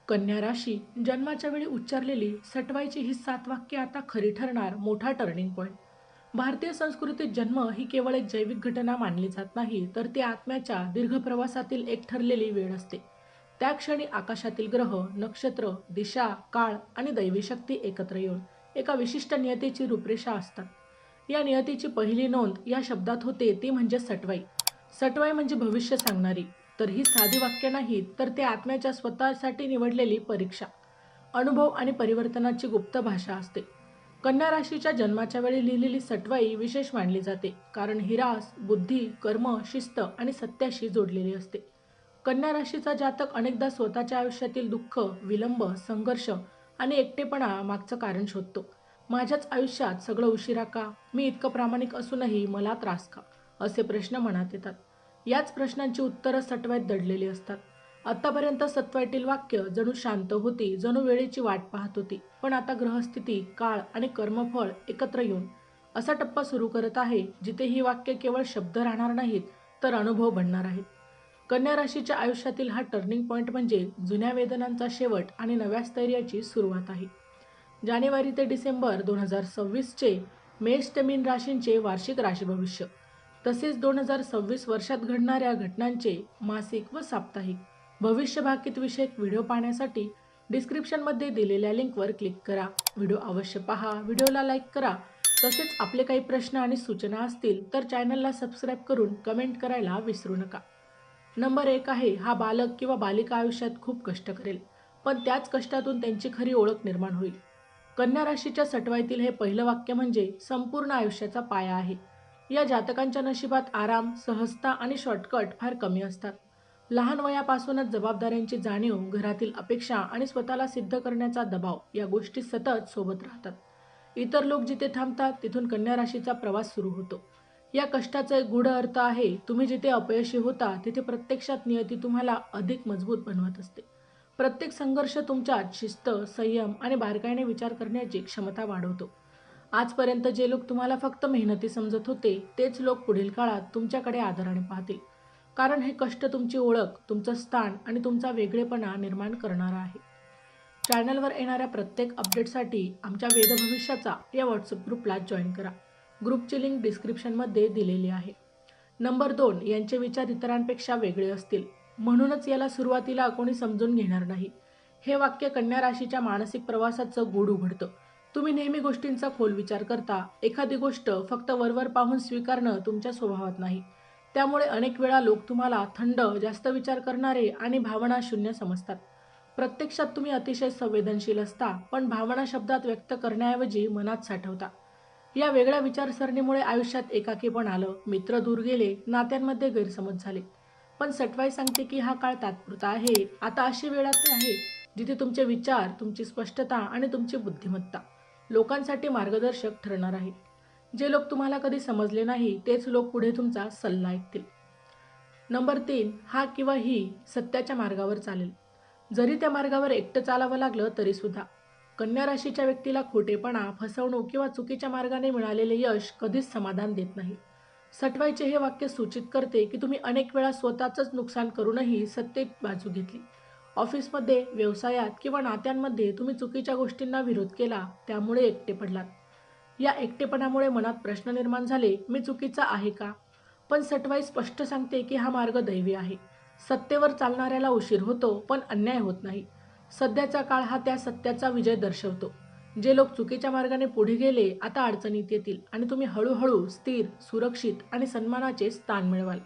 कन्या राशी जन्माच्या वेळी उच्चारलेली सटवाईची ही 7 वाक्ये आता खरी ठरणार मोठा टर्निंग पॉइंट. भारतीय संस्कृतीत जन्म ही केवळ एक जैविक घटना मानली जात नाही, तर ती आत्म्याच्या दीर्घ प्रवासातील एक ठरलेली वेळ असते. त्या क्षणी आकाशातील ग्रह, नक्षत्र, दिशा, काळ आणि दैवी शक्ती एकत्र येऊन एका विशिष्ट नियतीची रूपरेषा असतात. या नियतीची पहिली नोंद या शब्दात होते, ती म्हणजे सटवाई. सटवाई म्हणजे भविष्य सांगणारी. तर ही साधी वाक्य नाहीत, तर ते आत्म्याच्या स्वतःसाठी निवडलेली परीक्षा, अनुभव आणि परिवर्तनाची गुप्त भाषा असते. कन्या राशीच्या जन्माच्या वेळी लिहिलेली सटवाई विशेष मानली जाते, कारण ही रास बुद्धी, कर्म, शिस्त आणि सत्याशी जोडलेली असते. कन्या राशीचा जातक अनेकदा स्वतःच्या आयुष्यातील दुःख, विलंब, संघर्ष आणि एकटेपणा मागचं कारण शोधतो. माझ्याच आयुष्यात सगळं उशिरा का? मी इतकं प्रामाणिक असूनही मला त्रास का? असे प्रश्न मनात येतात. याच प्रश्नांची उत्तरं सटवाईत दडलेली असतात. आतापर्यंत सटवाईतील वाक्य जणू शांत होती, जणू वेळेची वाट पाहत होती. पण आता ग्रहस्थिती, काळ आणि कर्मफळ एकत्र येऊन असा टप्पा सुरू करत आहे, जिथे ही वाक्य केवळ शब्द राहणार नाहीत, तर अनुभव बनणार आहेत. कन्या राशीच्या आयुष्यातील हा टर्निंग पॉइंट म्हणजे जुन्या वेदनांचा शेवट आणि नव्या स्थैर्याची सुरुवात आहे. जानेवारी ते डिसेंबर 2026चे मेष ते मीन राशींचे वार्षिक राशी भविष्य, तसेच 2026 वर्षात घडणाऱ्या घटनांचे मासिक व साप्ताहिक भविष्य भाकीत विषयक व्हिडिओ पाहण्यासाठी डिस्क्रिप्शनमध्ये दिलेल्या लिंकवर क्लिक करा. व्हिडिओ अवश्य पहा, व्हिडिओला लाईक करा. तसेच आपले काही प्रश्न आणि सूचना असतील तर चॅनलला सबस्क्राईब करून कमेंट करायला विसरू नका. नंबर 1 आहे, हा बालक किंवा बालिका आयुष्यात खूप कष्ट करेल, पण त्याच कष्टातून त्यांची खरी ओळख निर्माण होईल. कन्या राशीच्या सटवाईतील हे पहिलं वाक्य म्हणजे संपूर्ण आयुष्याचा पाया आहे. या जातकांच्या नशिबात आराम, सहजता आणि शॉर्टकट फार कमी असतात. लहान वयापासूनच जबाबदाऱ्यांची जाणीव, घरातील अपेक्षा आणि स्वतःला सिद्ध करण्याचा दबाव या गोष्टी सतत सोबत राहतात. इतर लोक जिथे थांबतात, तिथून कन्या राशीचा प्रवास सुरू होतो. या कष्टाचा एक गूढ अर्थ आहे, तुम्ही जिथे अपयशी होता, तिथे प्रत्यक्षात नियती तुम्हाला अधिक मजबूत बनवत असते. प्रत्येक संघर्ष तुमच्यात शिस्त, संयम आणि बारकाईने विचार करण्याची क्षमता वाढवतो. आजपर्यंत जे लोक तुम्हाला फक्त मेहनती समजत होते, तेच लोक पुढील काळात तुमच्याकडे आदराने पाहतील. कारण हे कष्ट तुमची ओळख, तुमचं स्थान आणि तुमचा वेगळेपणा निर्माण करणारा आहे. चॅनलवर येणाऱ्या प्रत्येक अपडेटसाठी आमच्या वेद भविष्याचा या व्हॉट्सअप ग्रुपला जॉईन करा. ग्रुपची लिंक डिस्क्रिप्शनमध्ये दिलेली आहे. नंबर 2, यांचे विचार इतरांपेक्षा वेगळे असतील, म्हणूनच याला सुरुवातीला कोणी समजून घेणार नाही. हे वाक्य कन्या राशीच्या मानसिक प्रवासाचं गूढ उघडतं. तुम्ही नेहमी गोष्टींचा खोल विचार करता. एखादी गोष्ट फक्त वरवर पाहून स्वीकारणं तुमच्या स्वभावात नाही. त्यामुळे अनेक वेळा लोक तुम्हाला थंड, जास्त विचार करणारे आणि भावना शून्य समजतात. प्रत्यक्षात तुम्ही अतिशय संवेदनशील असता, पण भावना शब्दात व्यक्त करण्याऐवजी मनात साठवता. या वेगळ्या विचारसरणीमुळे आयुष्यात एकाकीपण आलं, मित्र दूर गेले, नात्यांमध्ये गैरसमज झाले. पण सटवाई सांगते की हा काळ तात्पुरता आहे. आता अशी वेळ आहे जिथे तुमचे विचार, तुमची स्पष्टता आणि तुमची बुद्धिमत्ता लोकांसाठी मार्गदर्शक ठरणार आहे. जे लोक तुम्हाला कधी समजले नाही, तेच लोक पुढे तुमचा सल्ला ऐकतील. नंबर 3, हा किंवा ही सत्याच्या मार्गावर चालेल, जरी त्या मार्गावर एकटं चालावं लागलं तरी सुद्धा. कन्या राशीच्या व्यक्तीला खोटेपणा, फसवणूक किंवा चुकीच्या मार्गाने मिळालेले यश कधीच समाधान देत नाही. सटवाईचे हे वाक्य सूचित करते की तुम्ही अनेक वेळा स्वतःचंच नुकसान करूनही सत्तेत बाजू घेतली. ऑफिसमध्ये, व्यवसायात किंवा नात्यांमध्ये तुम्ही चुकीच्या गोष्टींना विरोध केला, त्यामुळे एकटे पडलात. या एकटेपणामुळे मनात प्रश्न निर्माण झाले, मी चुकीचा आहे का? पण सटवाई स्पष्ट सांगते की हा मार्ग दैवी आहे. सत्तेवर चालणाऱ्याला उशीर होतो, पण अन्याय होत नाही. सध्याचा काळ हा त्या सत्याचा विजय दर्शवतो. जे लोक चुकीच्या मार्गाने पुढे गेले, आता अडचणीत येतील आणि तुम्ही हळूहळू स्थिर, सुरक्षित आणि सन्मानाचे स्थान मिळवाल.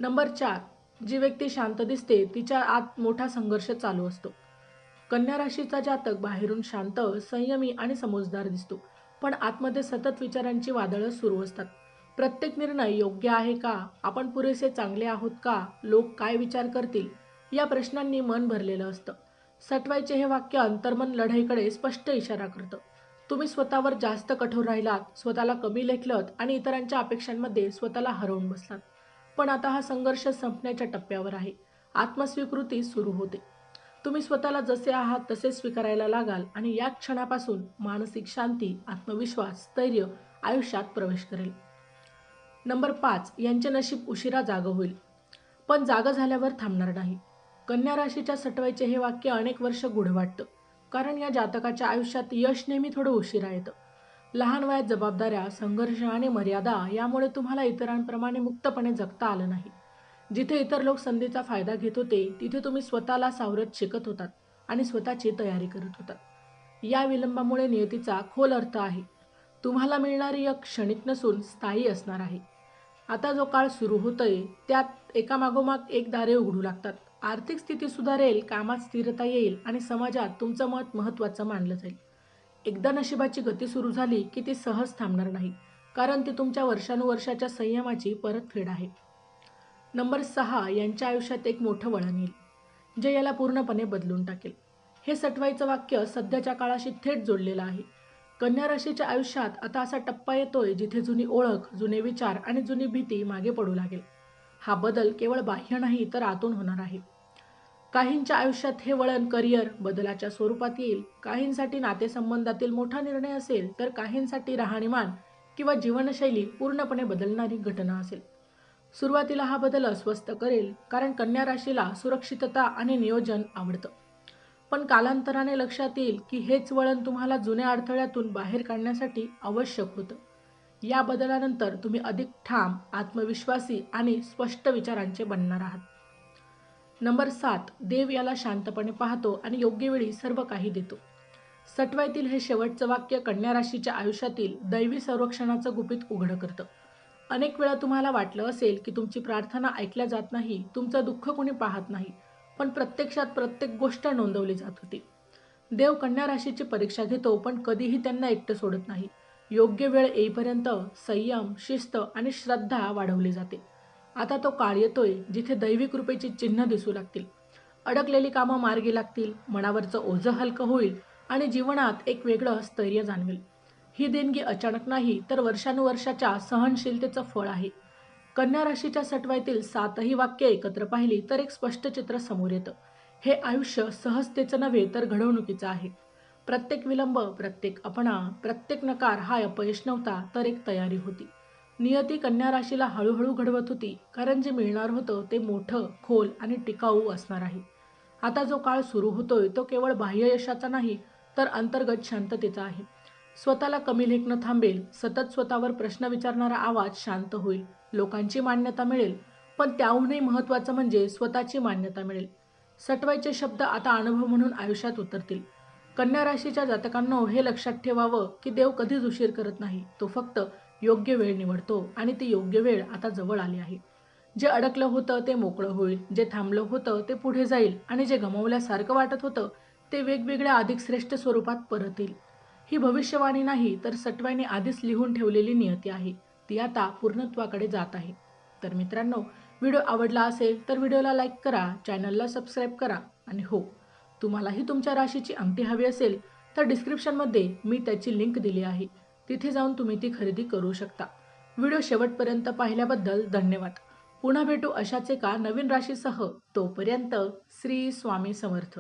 नंबर 4, जी व्यक्ती शांत दिसते, तिच्या आत मोठा संघर्ष चालू असतो. कन्या राशीचा जातक बाहेरून शांत, संयमी आणि समजदार दिसतो, पण आतमध्ये सतत विचारांची वादळं सुरू असतात. प्रत्येक निर्णय योग्य आहे का? आपण पुरेसे चांगले आहोत का? लोक काय विचार करतील? या प्रश्नांनी मन भरलेलं असतं. सटवाईचे हे वाक्य अंतर्मन लढाईकडे स्पष्ट इशारा करतं. तुम्ही स्वतःवर जास्त कठोर राहिलात, स्वतःला कमी लेखलत आणि इतरांच्या अपेक्षांमध्ये स्वतःला हरवून बसलात. पण आता हा संघर्ष संपण्याच्या टप्प्यावर आहे. आत्मस्वीकृती सुरू होते. तुम्ही स्वतःला जसे आहात तसे स्वीकारायला लागाल आणि या क्षणापासून मानसिक शांती, आत्मविश्वास, स्थैर्य आयुष्यात प्रवेश करेल. नंबर 5, यांचे नशीब उशिरा जागं होईल, पण जागं झाल्यावर थांबणार नाही. कन्या राशीच्या सटवाईचे हे वाक्य अनेक वर्ष गूढ वाटतं, कारण या जातकाच्या आयुष्यात यश नेहमी थोडं उशिरा येतं. लहान वयात जबाबदाऱ्या, संघर्ष आणि मर्यादा यामुळे तुम्हाला इतरांप्रमाणे मुक्तपणे जगता आलं नाही. जिथे इतर लोक संधीचा फायदा घेत होते, तिथे तुम्ही स्वतःला सावरत शिकत होतात आणि स्वतःची तयारी करत होतात. या विलंबामुळे नियतीचा खोल अर्थ आहे. तुम्हाला मिळणारी यश क्षणिक नसून स्थायी असणार आहे. आता जो काळ सुरू होतोय, त्यात एकामागोमाग एक दारे उघडू लागतात. आर्थिक स्थिती सुधारेल, कामात स्थिरता येईल आणि समाजात तुमचं मत महत्त्वाचं मानलं जाईल. एकदा नशिबाची गती सुरू झाली की ती सहज थांबणार नाही, कारण ती तुमच्या वर्षानुवर्षाच्या संयमाची परतफेड आहे. नंबर 6 यांच्या आयुष्यात एक मोठं वळण येईल, जे याला पूर्णपणे बदलून टाकेल. हे सटवाईचं वाक्य सध्याच्या काळाशी थेट जोडलेलं आहे. कन्या राशीच्या आयुष्यात आता असा टप्पा येतोय जिथे जुनी ओळख, जुने विचार आणि जुनी भीती मागे पडू लागेल. हा बदल केवळ बाह्य नाही तर आतून होणार आहे. काहींच्या आयुष्यात हे वळण करिअर बदलाच्या स्वरूपात येईल, काहींसाठी नातेसंबंधातील मोठा निर्णय असेल, तर काहींसाठी राहणीमान किंवा जीवनशैली पूर्णपणे बदलणारी घटना असेल. सुरुवातीला हा बदल अस्वस्थ करेल, कारण कन्या राशीला सुरक्षितता आणि नियोजन आवडतं. पण कालांतराने लक्षात येईल की हेच वळण तुम्हाला जुन्या अडथळ्यातून बाहेर काढण्यासाठी आवश्यक होतं. या बदलानंतर तुम्ही अधिक ठाम, आत्मविश्वासी आणि स्पष्ट विचारांचे बनणार आहात. नंबर 7 देव याला शांतपणे पाहतो आणि योग्य वेळी सर्व काही देतो. सटवाईतील हे शेवटचं वाक्य कन्या राशीच्या आयुष्यातील दैवी संरक्षणाचं गुपित उघड करतं. अनेक वेळा तुम्हाला वाटलं असेल की तुमची प्रार्थना ऐकल्या जात नाही, तुमचं दुःख कोणी पाहत नाही, पण प्रत्यक्षात प्रत्येक गोष्ट नोंदवली जात होती. देव कन्या राशीची परीक्षा घेतो, पण कधीही त्यांना एकटं सोडत नाही. योग्य वेळ येईपर्यंत संयम, शिस्त आणि श्रद्धा वाढवली जाते. आता तो काळ येतोय जिथे दैवी कृपेची चिन्ह दिसू लागतील. अडकलेली कामं मार्गी लागतील, मनावरचं ओझं हलकं होईल आणि जीवनात एक वेगळं स्थैर्य जाणवेल. ही देणगी अचानक नाही, तर वर्षानुवर्षाच्या सहनशीलतेचं फळ आहे. कन्या राशीच्या सटवाईतील 7ही वाक्य एकत्र पाहिली तर एक स्पष्ट चित्र समोर येतं. हे आयुष्य सहजतेचं नव्हे तर घडवणुकीचं आहे. प्रत्येक विलंब, प्रत्येक अपना, प्रत्येक नकार हा अपयश नव्हता तर एक तयारी होती. नियती कन्या राशीला हळूहळू घडवत होती, कारण जे मिळणार होतं ते मोठं, खोल आणि टिकाऊ असणार आहे. आता जो काळ सुरू होतोय तो केवळ बाह्य यशाचा नाही, तर अंतर्गत शांततेचा आहे. स्वतःला कमी लेखणं थांबेल, सतत स्वतःवर प्रश्न विचारणारा आवाज शांत होईल, लोकांची मान्यता मिळेल, पण त्याहूनही महत्त्वाचं म्हणजे स्वतःची मान्यता मिळेल. सटवाईचे शब्द आता अनुभव म्हणून आयुष्यात उतरतील. कन्या राशीच्या जातकांनो हे लक्षात ठेवावं की देव कधीच उशीर करत नाही, तो फक्त योग्य वेळ निवडतो आणि ती योग्य वेळ आता जवळ आली आहे. जे अडकलं होतं ते मोकळं होईल, जे थांबलं होतं ते पुढे जाईल आणि जे गमावल्यासारखं वाटत होतं ते वेगवेगळ्या अधिक श्रेष्ठ स्वरूपात परत येईल. ही भविष्यवाणी नाही तर सटवाईने आधीच लिहून ठेवलेली नियती आहे. ती आता पूर्णत्वाकडे जात आहे. तर मित्रांनो, व्हिडिओ आवडला असेल तर व्हिडिओला लाईक करा, चॅनलला सबस्क्राईब करा आणि हो, तुम्हालाही तुमच्या राशीची अंगठी हवी असेल तर डिस्क्रिप्शनमध्ये मी त्याची लिंक दिली आहे. तिथे जाऊन तुम्ही ती खरेदी करू शकता. व्हिडिओ शेवटपर्यंत पाहिल्याबद्दल धन्यवाद. पुन्हा भेटू अशाच एका नवीन राशीसह. तोपर्यंत श्री स्वामी समर्थ.